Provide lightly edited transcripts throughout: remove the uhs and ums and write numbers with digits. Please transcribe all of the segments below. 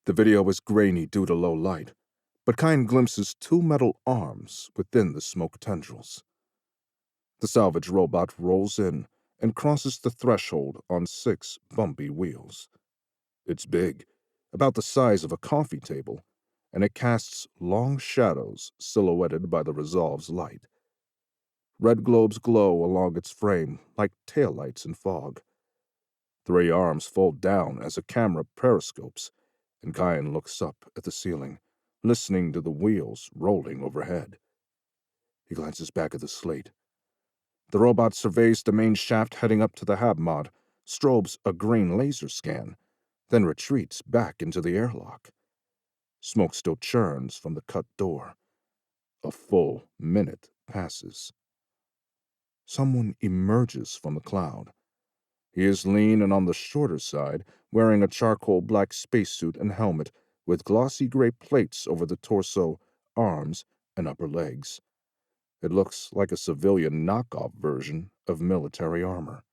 The video is grainy due to low light, but Kyan glimpses two metal arms within the smoke tendrils. The salvage robot rolls in and crosses the threshold on 6 bumpy wheels. It's big, about the size of a coffee table, and it casts long shadows silhouetted by the Resolve's light. Red globes glow along its frame like taillights in fog. 3 arms fold down as a camera periscopes, and Kyan looks up at the ceiling, listening to the wheels rolling overhead. He glances back at the slate. The robot surveys the main shaft heading up to the hab-mod, strobes a green laser scan, then retreats back into the airlock. Smoke still churns from the cut door. A full minute passes. Someone emerges from the cloud. He is lean and on the shorter side, wearing a charcoal black spacesuit and helmet with glossy gray plates over the torso, arms, and upper legs. It looks like a civilian knockoff version of military armor.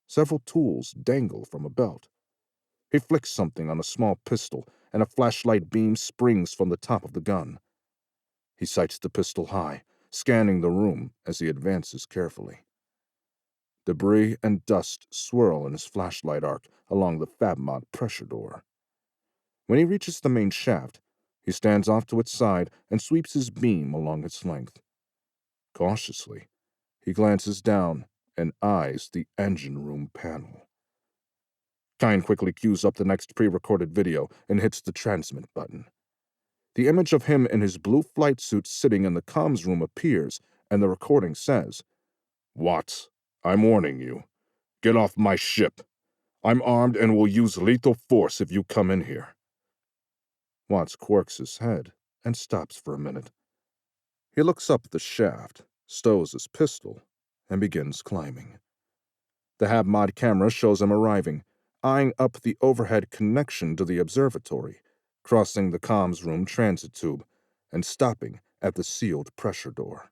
Several tools dangle from a belt. He flicks something on a small pistol, and a flashlight beam springs from the top of the gun. He sights the pistol high, scanning the room as he advances carefully. Debris and dust swirl in his flashlight arc along the fab-mod pressure door. When he reaches the main shaft, he stands off to its side and sweeps his beam along its length. Cautiously, he glances down and eyes the engine room panel. Kyan quickly cues up the next pre-recorded video and hits the transmit button. The image of him in his blue flight suit sitting in the comms room appears, and the recording says, "Watts, I'm warning you. Get off my ship. I'm armed and will use lethal force if you come in here." Watts quirks his head and stops for a minute. He looks up the shaft, stows his pistol, and begins climbing. The hab-mod camera shows him arriving, eyeing up the overhead connection to the observatory, crossing the comms room transit tube, and stopping at the sealed pressure door.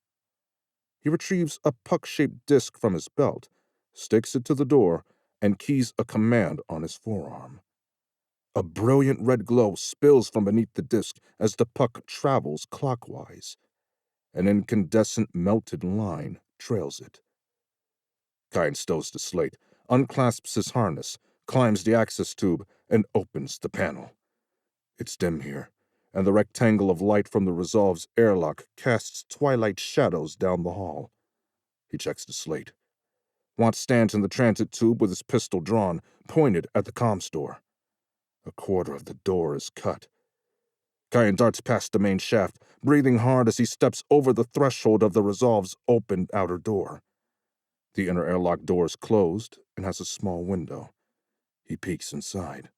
He retrieves a puck-shaped disc from his belt, sticks it to the door, and keys a command on his forearm. A brilliant red glow spills from beneath the disc as the puck travels clockwise. An incandescent melted line trails it. Kyan stows the slate, unclasps his harness, climbs the access tube, and opens the panel. It's dim here, and the rectangle of light from the Resolve's airlock casts twilight shadows down the hall. He checks the slate. Watts stands in the transit tube with his pistol drawn, pointed at the comms door. A quarter of the door is cut. Kyan darts past the main shaft, breathing hard as he steps over the threshold of the Resolve's opened outer door. The inner airlock door is closed and has a small window. He peeks inside.